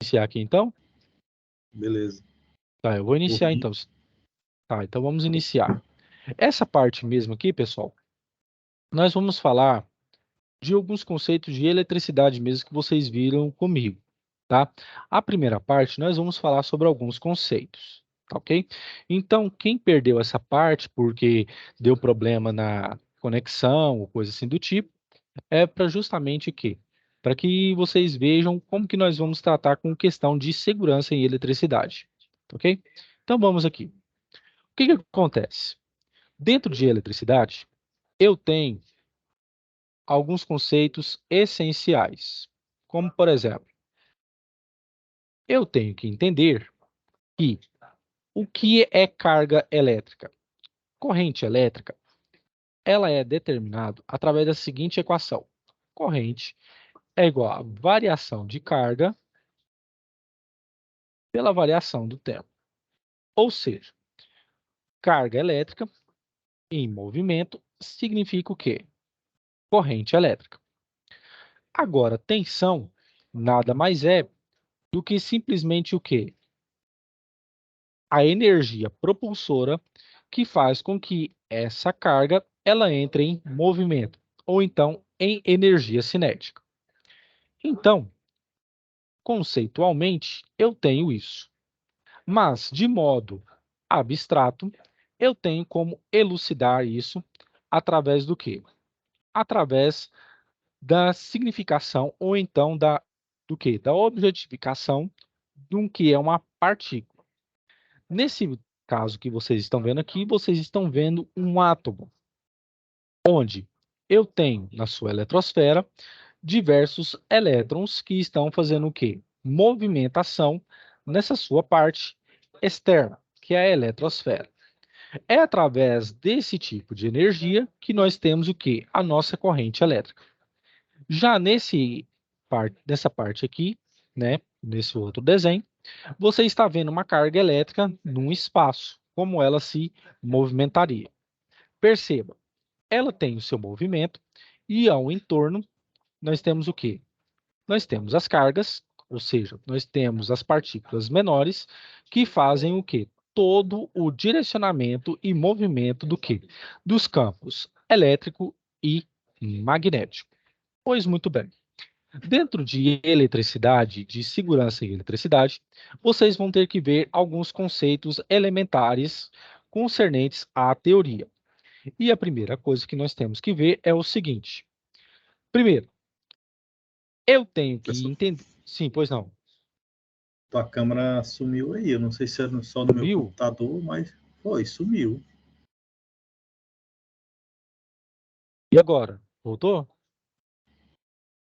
iniciar aqui, então? Beleza. Tá, eu vou iniciar, Ouvi. então. Tá, então vamos iniciar. Essa parte mesmo aqui, pessoal, nós vamos falar de alguns conceitos de eletricidade mesmo que vocês viram comigo, tá? A primeira parte, nós vamos falar sobre alguns conceitos, tá ok? Então, quem perdeu essa parte porque deu problema na conexão ou coisa assim do tipo, é para justamente o quê? Para que vocês vejam como que nós vamos tratar com questão de segurança em eletricidade, ok? Então, vamos aqui. O que que acontece? Dentro de eletricidade, eu tenho alguns conceitos essenciais, como, por exemplo, eu tenho que entender que o que é carga elétrica? Corrente elétrica, ela é determinada através da seguinte equação. Corrente é igual a variação de carga pela variação do tempo. Ou seja, carga elétrica em movimento significa o quê? Corrente elétrica. Agora, tensão nada mais é do que simplesmente o quê? A energia propulsora que faz com que essa carga ela entre em movimento, ou então em energia cinética. Então, conceitualmente, eu tenho isso. Mas, de modo abstrato, eu tenho como elucidar isso através do quê? Através da significação ou então do quê? Da objetificação de um que é uma partícula. Nesse caso que vocês estão vendo aqui, vocês estão vendo um átomo, onde eu tenho na sua eletrosfera diversos elétrons que estão fazendo o quê? Movimentação nessa sua parte externa, que é a eletrosfera. É através desse tipo de energia que nós temos o quê? A nossa corrente elétrica. Já nessa parte aqui, né, nesse outro desenho, você está vendo uma carga elétrica num espaço, como ela se movimentaria. Perceba, ela tem o seu movimento e ao entorno nós temos o quê? Nós temos as cargas, ou seja, nós temos as partículas menores que fazem o quê? Todo o direcionamento e movimento do quê? Dos campos elétrico e magnético. Pois muito bem. Dentro de eletricidade, de segurança em eletricidade, vocês vão ter que ver alguns conceitos elementares concernentes à teoria. E a primeira coisa que nós temos que ver é o seguinte. Primeiro, eu tenho que Pessoal, entender. Sim, pois não. tua câmera sumiu aí. Eu não sei se é só no meu Sumiu? computador, mas foi, sumiu. E agora? Voltou?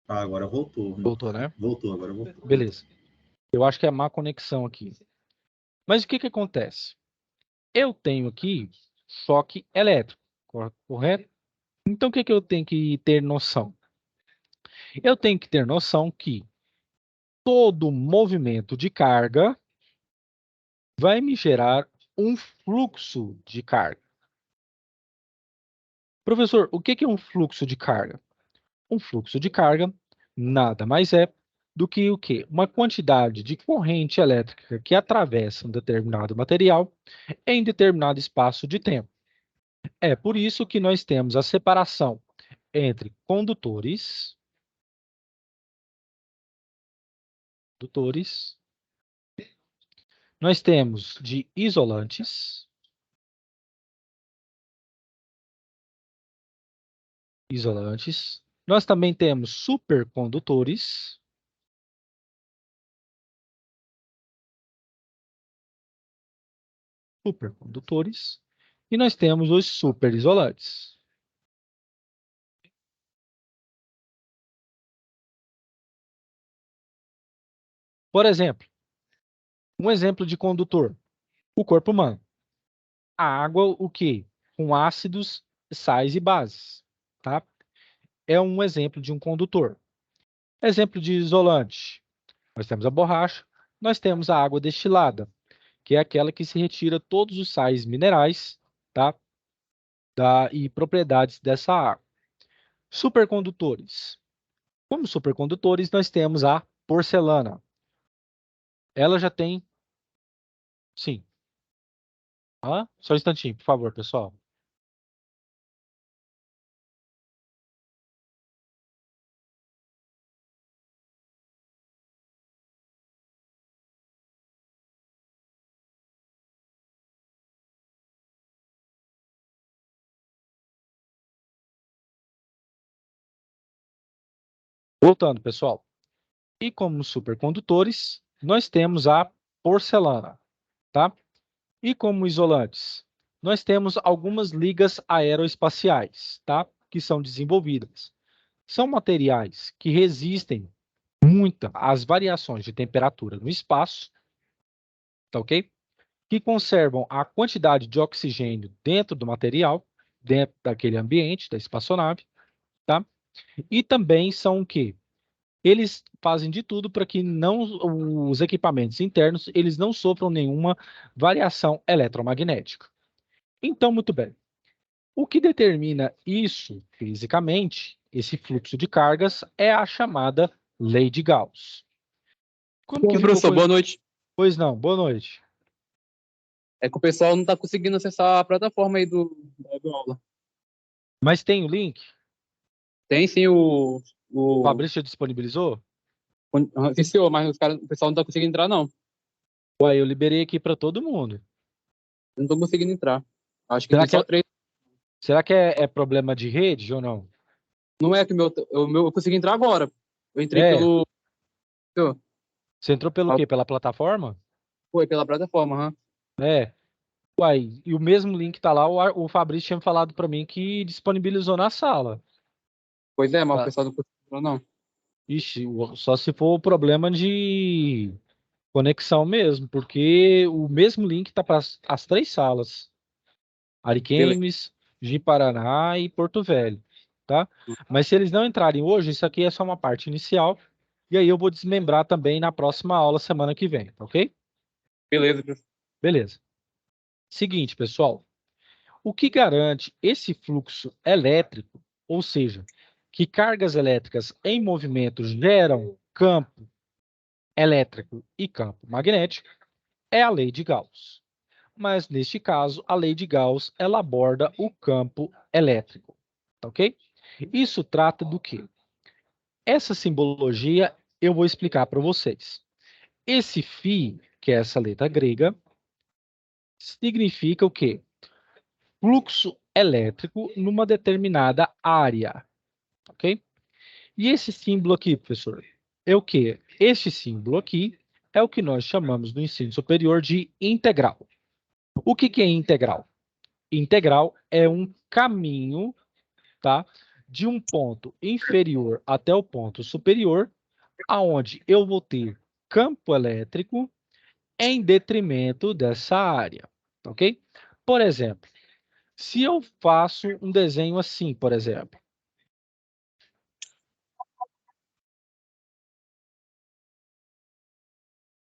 Ah, agora voltou. Voltou, né? Voltou, agora voltou. Beleza. Eu acho que é má conexão aqui. Mas o que que acontece? Eu tenho aqui choque elétrico, correto? Então o que que eu tenho que ter noção? Eu tenho que ter noção que todo movimento de carga vai me gerar um fluxo de carga. Professor, o que que é um fluxo de carga? Um fluxo de carga nada mais é do que o quê? Uma quantidade de corrente elétrica que atravessa um determinado material em determinado espaço de tempo. É por isso que nós temos a separação entre condutores, nós temos de isolantes, nós também temos supercondutores, e nós temos os superisolantes. Por exemplo, um exemplo de condutor, o corpo humano. A água, o quê? Com ácidos, sais e bases, tá? É um exemplo de um condutor. Exemplo de isolante. Nós temos a borracha, nós temos a água destilada, que é aquela que se retira todos os sais minerais, tá? E propriedades dessa água. Supercondutores. Como supercondutores, nós temos a porcelana. ela já tem... Sim. Só um instantinho, por favor, pessoal. Voltando, pessoal. E como supercondutores, nós temos a porcelana, tá? E como isolantes, nós temos algumas ligas aeroespaciais, tá? Que são desenvolvidas. São materiais que resistem muito às variações de temperatura no espaço, tá ok? Que conservam a quantidade de oxigênio dentro do material, dentro daquele ambiente, da espaçonave, tá? E também são o quê? Eles fazem de tudo para que não os equipamentos internos eles não sofram nenhuma variação eletromagnética. Então, muito bem. O que determina isso fisicamente, esse fluxo de cargas, é a chamada lei de Gauss. Como que ficou Professor, boa noite. Pois não, boa noite. É que o pessoal não está conseguindo acessar a plataforma aí do aula. Mas tem o link? Tem sim O Fabrício disponibilizou? Sim, senhor, mas o pessoal não está conseguindo entrar, não. Ué, eu liberei aqui para todo mundo. Não estou conseguindo entrar. Acho que Será tem só 3. Será que é problema de rede ou não? Não é que eu consegui entrar agora. Eu entrei pelo... Você entrou pelo quê? Pela plataforma? Foi, pela plataforma, É. Uai, e o mesmo link tá lá, o Fabrício tinha falado para mim que disponibilizou na sala. Pois é, mas Tá. o pessoal não conseguiu entrar, não. Ixi, só se for o problema de conexão mesmo, porque o mesmo link tá para as 3 salas. Ariquemes, Ji-Paraná e Porto Velho, tá? Mas se eles não entrarem hoje, isso aqui é só uma parte inicial, e aí eu vou desmembrar também na próxima aula, semana que vem, tá ok? Beleza, professor. Beleza. Seguinte, pessoal, o que garante esse fluxo elétrico, ou seja, que cargas elétricas em movimento geram campo elétrico e campo magnético, é a lei de Gauss. Mas, neste caso, a lei de Gauss ela aborda o campo elétrico, tá ok? Isso trata do quê? Essa simbologia eu vou explicar para vocês. Esse φ, que é essa letra grega, significa o quê? Fluxo elétrico numa determinada área, ok? E esse símbolo aqui, professor, é o quê? Este símbolo aqui é o que nós chamamos no ensino superior de integral. O que é integral? Integral é um caminho, tá? De um ponto inferior até o ponto superior, aonde eu vou ter campo elétrico em detrimento dessa área, ok? Por exemplo, se eu faço um desenho assim, por exemplo,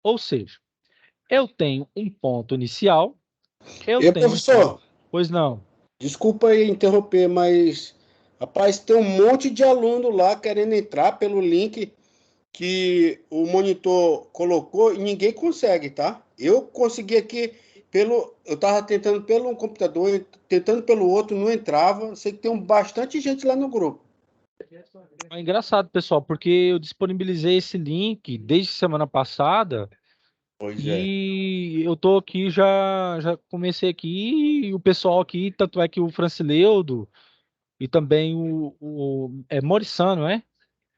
ou seja, eu tenho um ponto inicial, Professor, Pois não. desculpa aí interromper, mas, rapaz, tem um monte de aluno lá querendo entrar pelo link que o monitor colocou e ninguém consegue, tá? Eu consegui aqui eu tava tentando pelo um computador, tentando pelo outro, não entrava. Sei que tem bastante gente lá no grupo. É engraçado, pessoal, porque eu disponibilizei esse link desde semana passada. Pois é. E eu tô aqui, já comecei aqui, e o pessoal aqui, tanto é que o Francileudo e também é Morissano, é?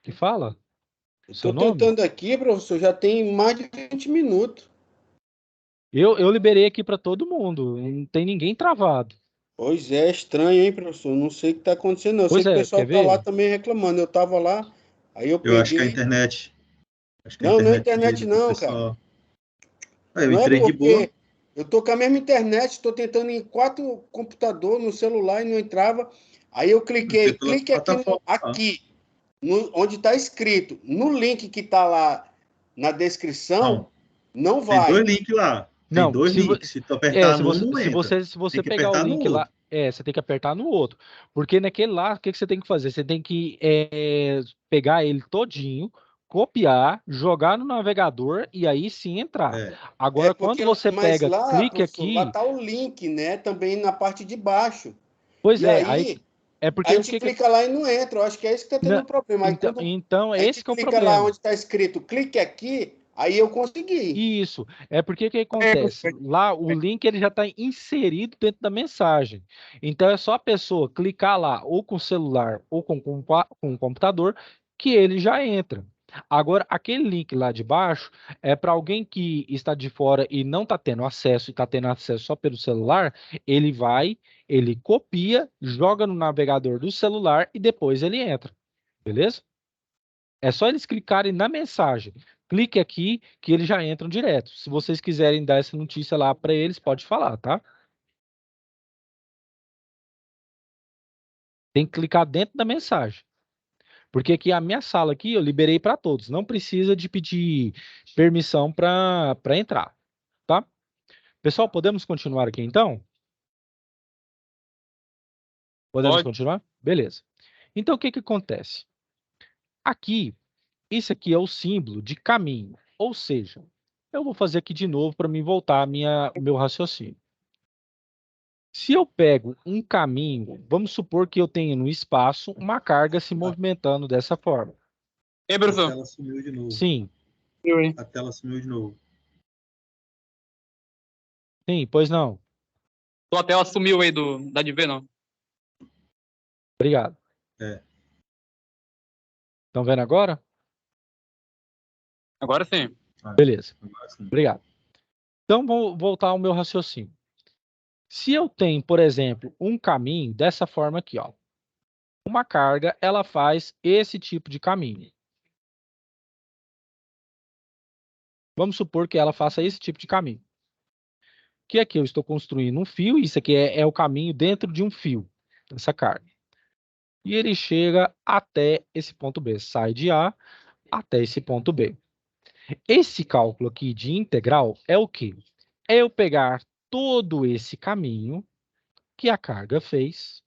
Que fala? Seu Estou nome? tentando aqui, professor, já tem mais de 20 minutos. Eu liberei aqui para todo mundo, não tem ninguém travado. Pois é, estranho, hein, professor? Não sei o que está acontecendo, não. Eu sei Pois que o é, pessoal quer tá lá ver? também reclamando. Eu tava lá, aí eu Eu acho que é a peguei. internet. Acho que a Não, não é internet internet do não, cara. pessoal. Eu Não é entrei de boa. porque eu tô com a mesma internet, estou tentando em 4 computadores no celular e não entrava. Aí eu Entrei cliquei, pela clique aqui, plataforma. onde está escrito, no link que está lá na descrição, Não, não tem vai. 2 links lá. Tem Não, 2 links. Se tu apertar num, não entra. se você Tem que pegar o apertar no link lá, outro. você tem que apertar no outro. Porque naquele lá, o que você tem que fazer? Você tem que pegar ele todinho, copiar, jogar no navegador e aí sim entrar. Agora, quando você mas pega, lá, clique professor, lá aqui, tá o link, né? Também na parte de baixo. pois E é, aí, é a porque o gente que que... clica lá e não entra. Eu acho que é isso que tá tendo um problema. Aí quando Então, a esse gente que é o clica lá problema. onde está escrito clique aqui, aí eu consegui. Isso, é porque que acontece? Lá o link ele já está inserido dentro da mensagem. Então é só a pessoa clicar lá, ou com o celular, ou com o computador, que ele já entra. Agora, aquele link lá de baixo é para alguém que está de fora e não está tendo acesso, e está tendo acesso só pelo celular, ele vai, ele copia, joga no navegador do celular e depois ele entra. Beleza? É só eles clicarem na mensagem. Clique aqui que eles já entram direto. Se vocês quiserem dar essa notícia lá para eles, pode falar, tá? Tem que clicar dentro da mensagem. Porque aqui a minha sala aqui eu liberei para todos. Não precisa de pedir permissão para entrar, tá? Pessoal, podemos continuar aqui então? Podemos Pode. continuar? Beleza. Então o que que acontece? Aqui, esse aqui é o símbolo de caminho. Ou seja, eu vou fazer aqui de novo para me voltar o meu raciocínio. Se eu pego um caminho, vamos supor que eu tenha no espaço uma carga se movimentando dessa forma. Ei, A professor. tela sumiu de novo. Sim, Eu, hein? A tela sumiu de novo. sim, pois não. Tua tela sumiu aí da de ver, não. Obrigado. É. Estão vendo agora? Agora sim. Beleza, Agora sim. obrigado. Então, vou voltar ao meu raciocínio. Se eu tenho, por exemplo, um caminho dessa forma aqui, ó. Uma carga, ela faz esse tipo de caminho. Vamos supor que ela faça esse tipo de caminho. Que aqui eu estou construindo um fio, isso aqui é o caminho dentro de um fio, dessa carga. E ele chega até esse ponto B, sai de A até esse ponto B. Esse cálculo aqui de integral é o quê? É eu pegar todo esse caminho que a carga fez,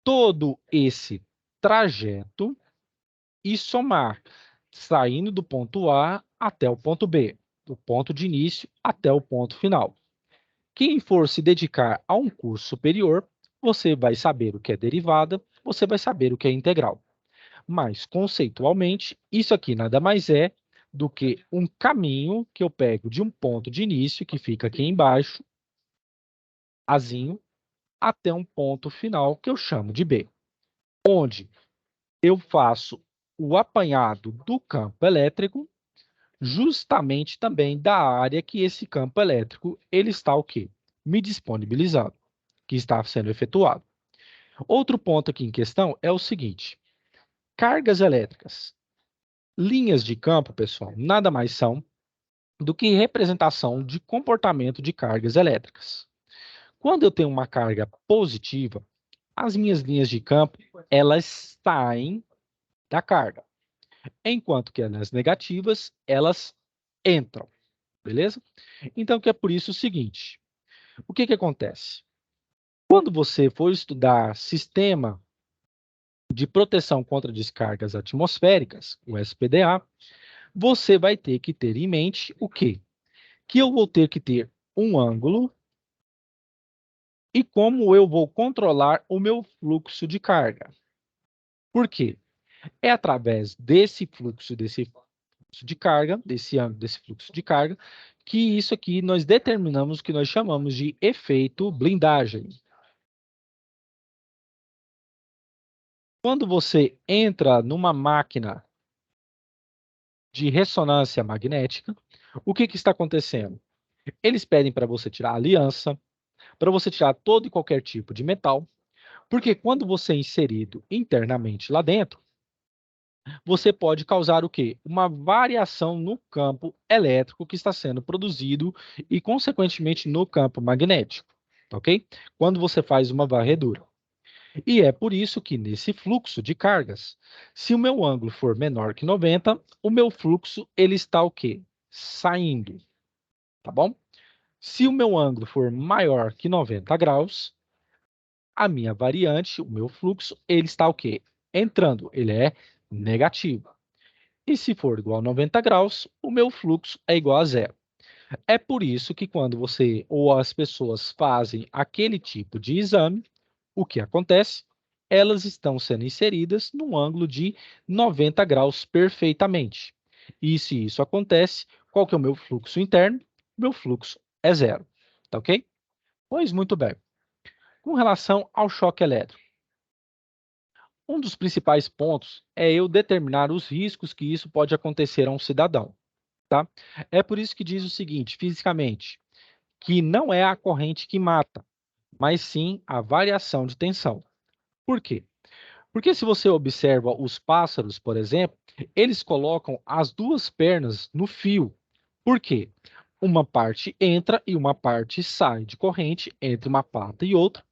todo esse trajeto e somar, saindo do ponto A até o ponto B, do ponto de início até o ponto final. Quem for se dedicar a um curso superior, você vai saber o que é derivada, você vai saber o que é integral. Mas, conceitualmente, isso aqui nada mais é do que um caminho que eu pego de um ponto de início, que fica aqui embaixo, Azinho, até um ponto final, que eu chamo de B, onde eu faço o apanhado do campo elétrico, justamente também da área que esse campo elétrico ele está o quê? Me disponibilizando, que está sendo efetuado. Outro ponto aqui em questão é o seguinte: cargas elétricas. Linhas de campo, pessoal, nada mais são do que representação de comportamento de cargas elétricas. Quando eu tenho uma carga positiva, as minhas linhas de campo, elas saem da carga, enquanto que as negativas, elas entram, beleza? Então, que é por isso o seguinte, o que que acontece? Quando você for estudar sistema de proteção contra descargas atmosféricas, o SPDA, você vai ter que ter em mente o quê? Que eu vou ter que ter um ângulo e como eu vou controlar o meu fluxo de carga. Por quê? É através desse fluxo de carga, desse ângulo, desse fluxo de carga, que isso aqui nós determinamos o que nós chamamos de efeito blindagem. Quando você entra numa máquina de ressonância magnética, o que que está acontecendo? Eles pedem para você tirar a aliança, para você tirar todo e qualquer tipo de metal, porque quando você é inserido internamente lá dentro, você pode causar o quê? Uma variação no campo elétrico que está sendo produzido e, consequentemente, no campo magnético, ok? Quando você faz uma varredura. E é por isso que, nesse fluxo de cargas, se o meu ângulo for menor que 90, o meu fluxo ele está o quê? Saindo, tá bom? Se o meu ângulo for maior que 90 graus, a minha variante, o meu fluxo, ele está o quê? Entrando, ele é negativo. E se for igual a 90 graus, o meu fluxo é igual a zero. É por isso que quando você ou as pessoas fazem aquele tipo de exame, o que acontece? Elas estão sendo inseridas num ângulo de 90 graus perfeitamente. E se isso acontece, qual que é o meu fluxo interno? Meu fluxo é zero. Tá ok? Pois muito bem. Com relação ao choque elétrico, um dos principais pontos é eu determinar os riscos que isso pode acontecer a um cidadão. Tá? É por isso que diz o seguinte, fisicamente, que não é a corrente que mata, mas sim a variação de tensão. Por quê? Porque se você observa os pássaros, por exemplo, eles colocam as duas pernas no fio. Por quê? Uma parte entra e uma parte sai de corrente entre uma pata e outra.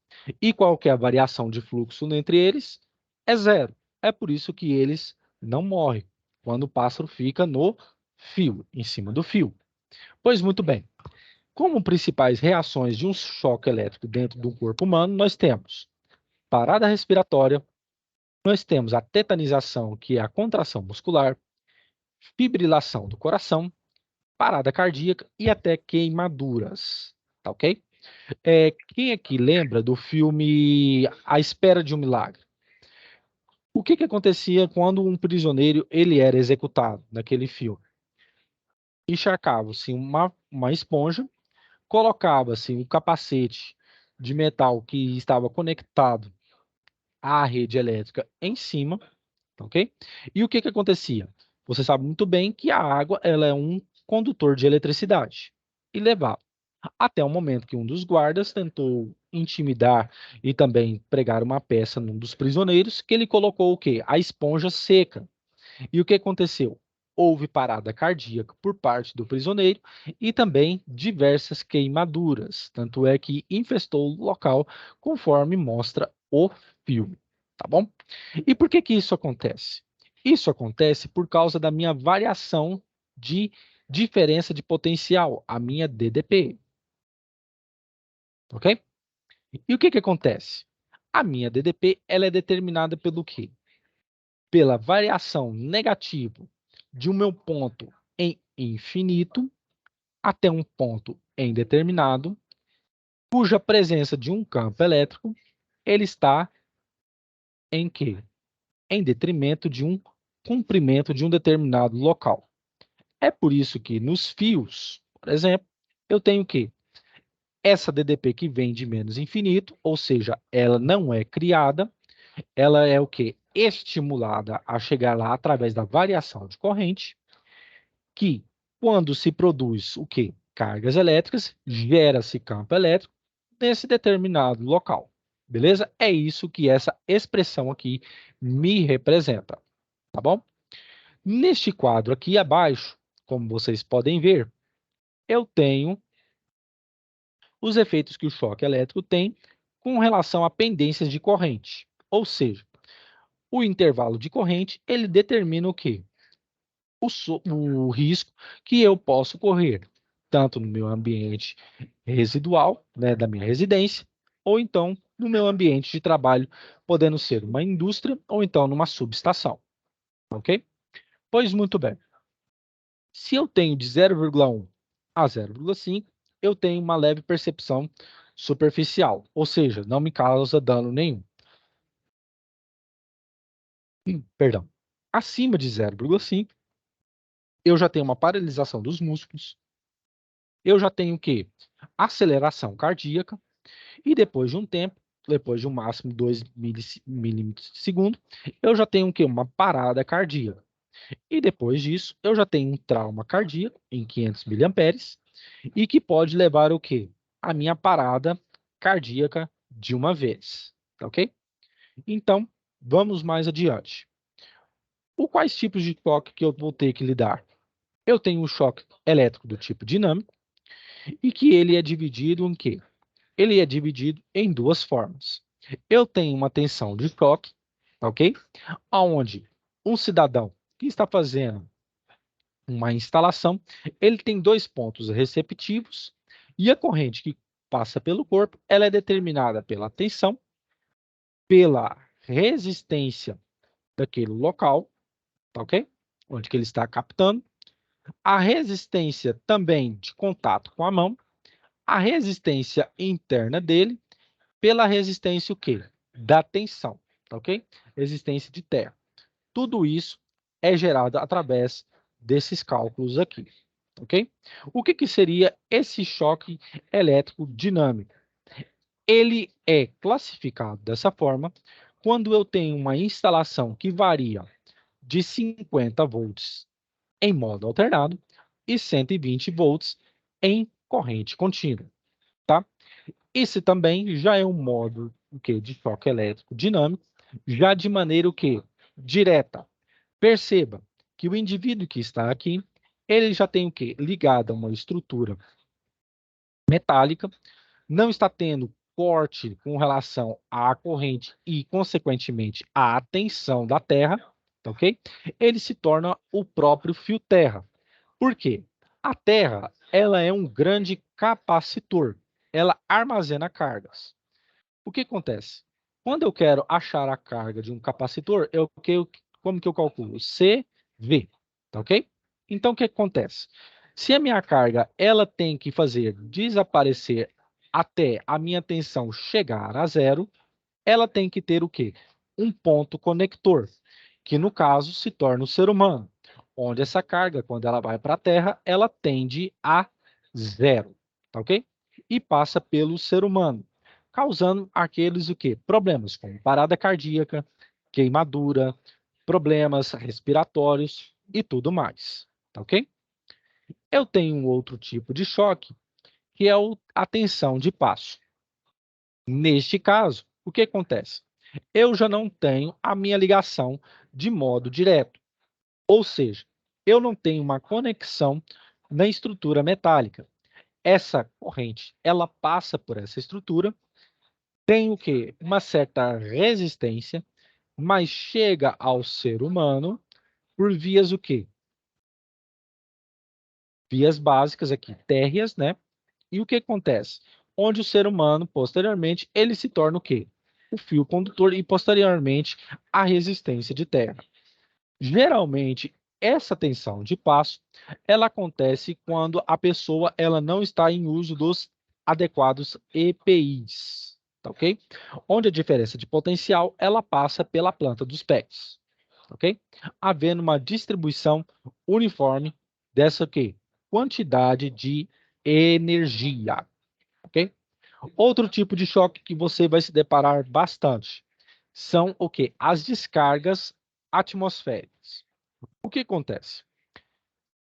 E qual que é a variação de fluxo entre eles? É zero. É por isso que eles não morrem quando o pássaro fica no fio, em cima do fio. Pois muito bem. Como principais reações de um choque elétrico dentro do corpo humano, nós temos parada respiratória, nós temos a tetanização, que é a contração muscular, fibrilação do coração, parada cardíaca e até queimaduras. Tá ok? Quem aqui lembra do filme A Espera de um Milagre? O que acontecia quando um prisioneiro ele era executado naquele filme? Encharcava-se uma esponja, colocava-se um capacete de metal que estava conectado à rede elétrica em cima, ok? E o que acontecia? Você sabe muito bem que a água ela é um condutor de eletricidade e levava até o momento que um dos guardas tentou intimidar e também pregar uma peça num dos prisioneiros, que ele colocou o quê? A esponja seca. E o que aconteceu? Houve parada cardíaca por parte do prisioneiro e também diversas queimaduras. Tanto é que infestou o local, conforme mostra o filme. Tá bom? E por que isso acontece? Isso acontece por causa da minha variação de diferença de potencial, a minha DDP. Ok? E o que acontece? A minha DDP ela é determinada pelo quê? Pela variação negativa de um meu ponto em infinito até um ponto em determinado, cuja presença de um campo elétrico ele está em quê? Em detrimento de um comprimento de um determinado local. É por isso que nos fios, por exemplo, eu tenho que essa DDP que vem de menos infinito, ou seja, ela não é criada, ela é o que? Estimulada a chegar lá através da variação de corrente, que quando se produz o que? Cargas elétricas, gera-se campo elétrico nesse determinado local. Beleza? É isso que essa expressão aqui me representa. Tá bom? Neste quadro aqui abaixo, como vocês podem ver, eu tenho os efeitos que o choque elétrico tem com relação a pendências de corrente. Ou seja, o intervalo de corrente, ele determina o quê? O risco que eu posso correr, tanto no meu ambiente residual, né, da minha residência, ou então no meu ambiente de trabalho, podendo ser uma indústria ou então numa subestação. Ok? Pois muito bem. Se eu tenho de 0,1 a 0,5, eu tenho uma leve percepção superficial, ou seja, não me causa dano nenhum. Perdão. Acima de 0,5, eu já tenho uma paralisação dos músculos, eu já tenho o quê? Aceleração cardíaca, e depois de um tempo, depois de um máximo de 2 milímetros de segundo, eu já tenho o quê? Uma parada cardíaca. E depois disso, eu já tenho um trauma cardíaco em 500 miliamperes e que pode levar o quê? A minha parada cardíaca de uma vez, tá ok? Então, vamos mais adiante. Quais tipos de choque que eu vou ter que lidar? Eu tenho o choque elétrico do tipo dinâmico e que ele é dividido em quê? Ele é dividido em duas formas. Eu tenho uma tensão de choque, ok? Onde um cidadão que está fazendo uma instalação, ele tem dois pontos receptivos e a corrente que passa pelo corpo, ela é determinada pela tensão, pela resistência daquele local, tá ok? onde que ele está captando, a resistência também de contato com a mão, a resistência interna dele, pela resistência o quê? Da tensão, tá ok? Resistência de terra. Tudo isso é gerado através desses cálculos aqui, ok? O que seria esse choque elétrico dinâmico? Ele é classificado dessa forma quando eu tenho uma instalação que varia de 50 volts em modo alternado e 120 volts em corrente contínua, tá? Esse também já é um modo de choque elétrico dinâmico, já de maneira direta. Perceba que o indivíduo que está aqui, ele já tem ligado a uma estrutura metálica, não está tendo corte com relação à corrente e, consequentemente, à tensão da Terra, tá ok? Ele se torna o próprio fio terra. Por quê? A Terra, ela é um grande capacitor. Ela armazena cargas. O que acontece? Quando eu quero achar a carga de um capacitor, como que eu calculo? CV, tá ok? Então, o que acontece? Se a minha carga ela tem que fazer desaparecer até a minha tensão chegar a zero, ela tem que ter o quê? Um ponto conector, que no caso se torna o ser humano, onde essa carga, quando ela vai para a Terra, ela tende a zero, tá ok? E passa pelo ser humano, causando aqueles problemas como parada cardíaca, queimadura, problemas respiratórios e tudo mais, tá ok? Eu tenho um outro tipo de choque, que é a tensão de passo. Neste caso, o que acontece? Eu já não tenho a minha ligação de modo direto, ou seja, eu não tenho uma conexão na estrutura metálica. Essa corrente, ela passa por essa estrutura, tem uma certa resistência, mas chega ao ser humano por vias Vias básicas aqui, térreas, né? E o que acontece? Onde o ser humano, posteriormente, ele se torna o fio condutor e, posteriormente, a resistência de terra. Geralmente, essa tensão de passo, ela acontece quando a pessoa ela não está em uso dos adequados EPIs, tá ok? Onde a diferença de potencial, ela passa pela planta dos pés, ok? Havendo uma distribuição uniforme dessa quantidade de energia, ok? Outro tipo de choque que você vai se deparar bastante são as descargas atmosféricas. O que acontece?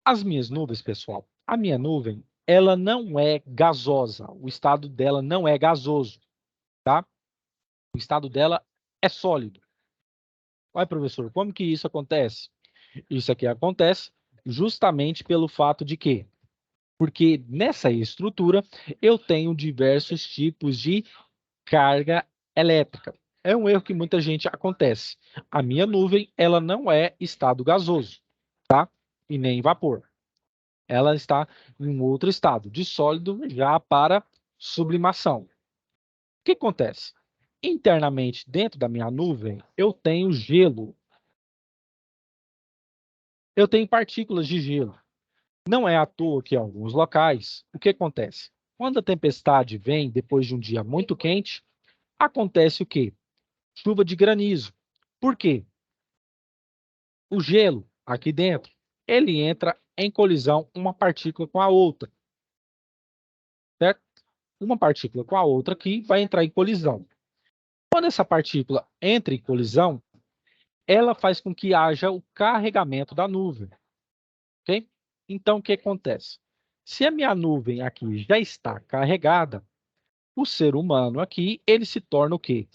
As minhas nuvens, pessoal, a minha nuvem, ela não é gasosa, o estado dela não é gasoso, tá? O estado dela é sólido. Ué, professor, como que isso acontece? Isso aqui acontece justamente pelo fato de porque nessa estrutura eu tenho diversos tipos de carga elétrica. É um erro que muita gente acontece. A minha nuvem, ela não é estado gasoso, tá? E nem vapor. Ela está em um outro estado, de sólido já para sublimação. O que acontece? Internamente, dentro da minha nuvem, eu tenho gelo. Eu tenho partículas de gelo. Não é à toa que em alguns locais, o que acontece? Quando a tempestade vem depois de um dia muito quente, acontece o quê? Chuva de granizo. Por quê? O gelo aqui dentro, ele entra em colisão uma partícula com a outra, certo? Uma partícula com a outra aqui vai entrar em colisão. Quando essa partícula entra em colisão, ela faz com que haja o carregamento da nuvem, ok? Então, o que acontece? Se a minha nuvem aqui já está carregada, o ser humano aqui, ele se torna o quê?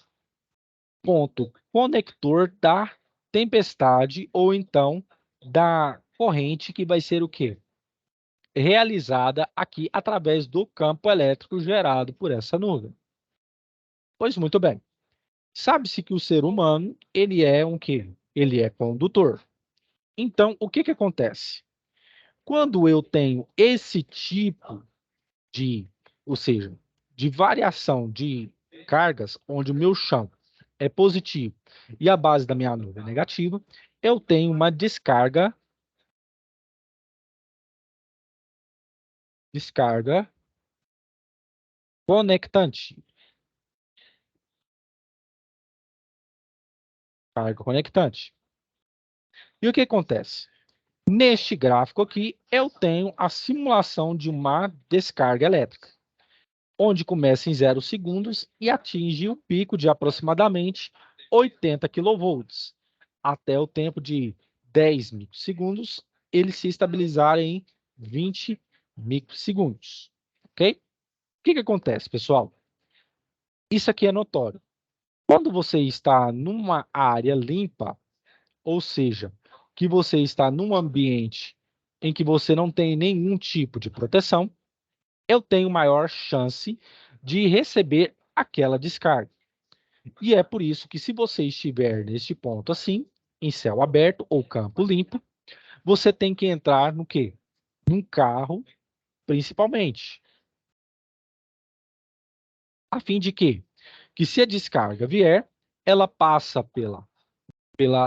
Ponto conector da tempestade ou então da corrente que vai ser o quê? Realizada aqui através do campo elétrico gerado por essa nuvem. Pois muito bem. Sabe-se que o ser humano, ele é um quê? Ele é condutor. Então, o que acontece? Quando eu tenho esse tipo ou seja, de variação de cargas, onde o meu chão é positivo e a base da minha nuvem é negativa, eu tenho uma descarga descarga conectante. Carga conectante. E o que acontece? Neste gráfico aqui, eu tenho a simulação de uma descarga elétrica, onde começa em 0 segundos e atinge o pico de aproximadamente 80 kV, até o tempo de 10 microsegundos, ele se estabilizar em 20 microsegundos. Ok? O que acontece, pessoal? Isso aqui é notório. Quando você está numa área limpa, ou seja, que você está num ambiente em que você não tem nenhum tipo de proteção, eu tenho maior chance de receber aquela descarga. E é por isso que, se você estiver neste ponto assim, em céu aberto ou campo limpo, você tem que entrar no quê? Num carro, principalmente. A fim de quê? Que se a descarga vier, ela passa pela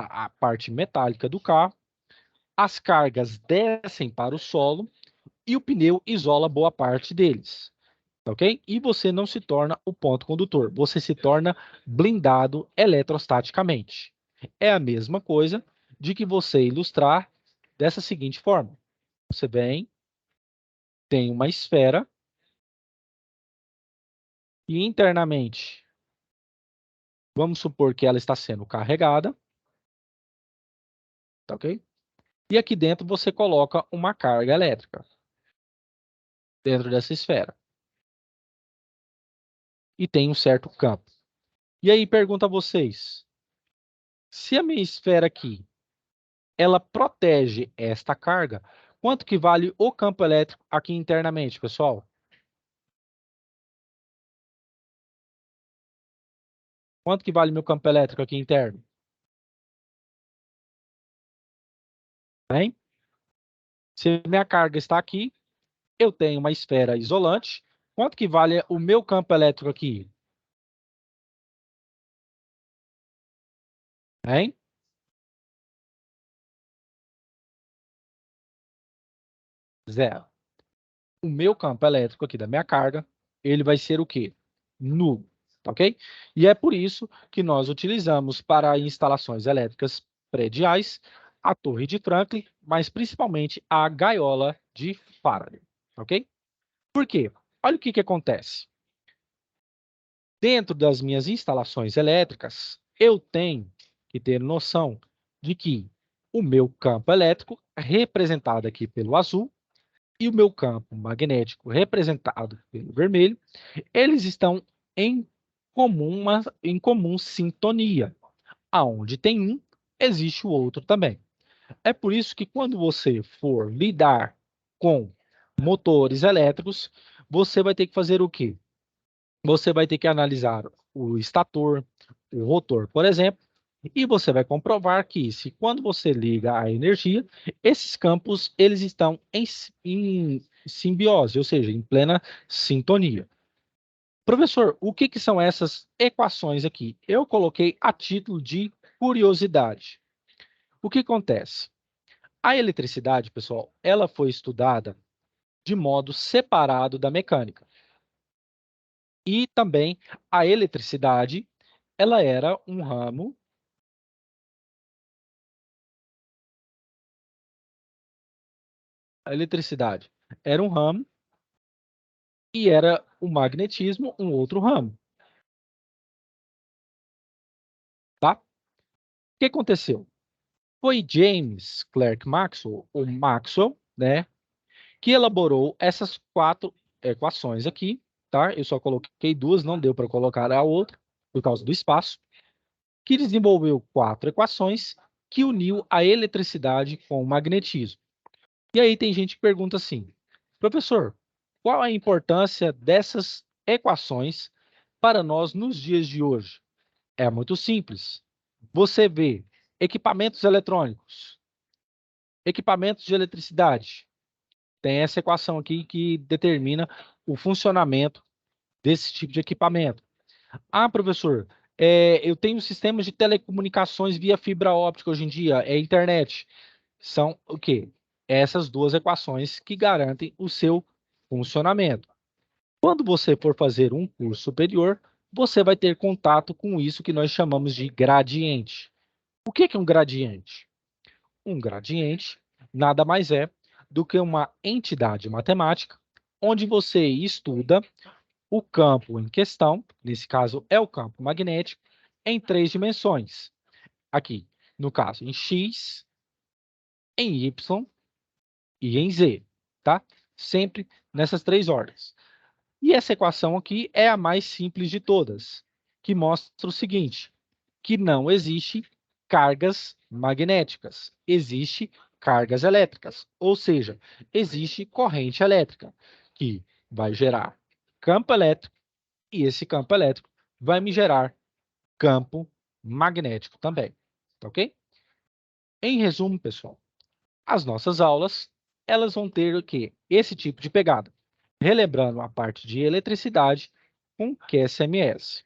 a parte metálica do carro, as cargas descem para o solo e o pneu isola boa parte deles. Ok? E você não se torna o ponto condutor, você se torna blindado eletrostaticamente. É a mesma coisa de que você ilustrar dessa seguinte forma. Você vem, tem uma esfera e internamente, vamos supor que ela está sendo carregada, tá ok? E aqui dentro você coloca uma carga elétrica dentro dessa esfera. E tem um certo campo. E aí pergunto a vocês, se a minha esfera aqui, ela protege esta carga, quanto que vale o campo elétrico aqui internamente, pessoal? Quanto que vale meu campo elétrico aqui interno? Hein? Se minha carga está aqui, eu tenho uma esfera isolante. Quanto que vale o meu campo elétrico aqui? Hein? Zero. O meu campo elétrico aqui da minha carga, ele vai ser o quê? Nulo, tá ok? E é por isso que nós utilizamos para instalações elétricas prediais a torre de Franklin, mas principalmente a gaiola de Faraday, ok? Por quê? Olha o que acontece. Dentro das minhas instalações elétricas, eu tenho que ter noção de que o meu campo elétrico, representado aqui pelo azul, e o meu campo magnético, representado pelo vermelho, eles estão em comum sintonia. Aonde tem um, existe o outro também. É por isso que, quando você for lidar com motores elétricos, você vai ter que fazer o quê? Você vai ter que analisar o estator, o rotor, por exemplo, e você vai comprovar que, se quando você liga a energia, esses campos eles estão em simbiose, ou seja, em plena sintonia. Professor, o que são essas equações aqui? Eu coloquei a título de curiosidade. O que acontece? A eletricidade, pessoal, ela foi estudada de modo separado da mecânica. E também a eletricidade, ela era um ramo. A eletricidade era um ramo e era o magnetismo um outro ramo, tá? O que aconteceu? Foi James Clerk Maxwell, ou Maxwell, né, que elaborou essas 4 equações aqui, tá? Eu só coloquei 2, não deu para colocar a outra, por causa do espaço, que desenvolveu 4 equações que uniu a eletricidade com o magnetismo. E aí tem gente que pergunta assim, professor, qual a importância dessas equações para nós nos dias de hoje? É muito simples. Você vê equipamentos eletrônicos, equipamentos de eletricidade. Tem essa equação aqui que determina o funcionamento desse tipo de equipamento. Ah, professor, eu tenho sistemas de telecomunicações via fibra óptica hoje em dia, é internet. São o quê? Essas 2 equações que garantem o seu funcionamento. Quando você for fazer um curso superior, você vai ter contato com isso que nós chamamos de gradiente. O que é um gradiente? Um gradiente nada mais é do que uma entidade matemática onde você estuda o campo em questão, nesse caso é o campo magnético, em 3 dimensões. Aqui, no caso, em X, em Y e em Z, tá? Sempre nessas 3 ordens. E essa equação aqui é a mais simples de todas, que mostra o seguinte, que não existe cargas magnéticas, existe cargas elétricas, ou seja, existe corrente elétrica, que vai gerar campo elétrico, e esse campo elétrico vai me gerar campo magnético também, tá ok? Em resumo, pessoal, as nossas aulas, elas vão ter o quê? Esse tipo de pegada, relembrando a parte de eletricidade com QSMS.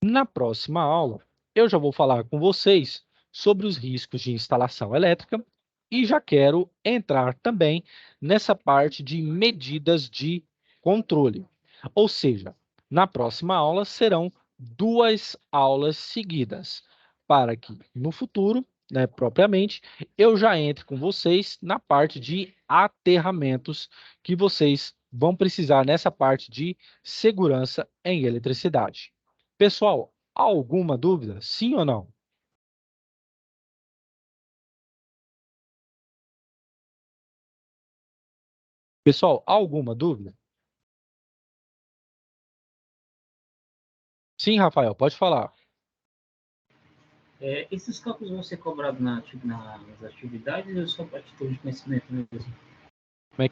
Na próxima aula, eu já vou falar com vocês sobre os riscos de instalação elétrica e já quero entrar também nessa parte de medidas de controle. Ou seja, na próxima aula serão 2 aulas seguidas, para que no futuro, né, propriamente, eu já entre com vocês na parte de aterramentos que vocês vão precisar nessa parte de segurança em eletricidade. Pessoal, alguma dúvida? Sim ou não? Pessoal, alguma dúvida? Sim, Rafael, pode falar. Esses cálculos vão ser cobrados nas atividades ou só para título de conhecimento mesmo?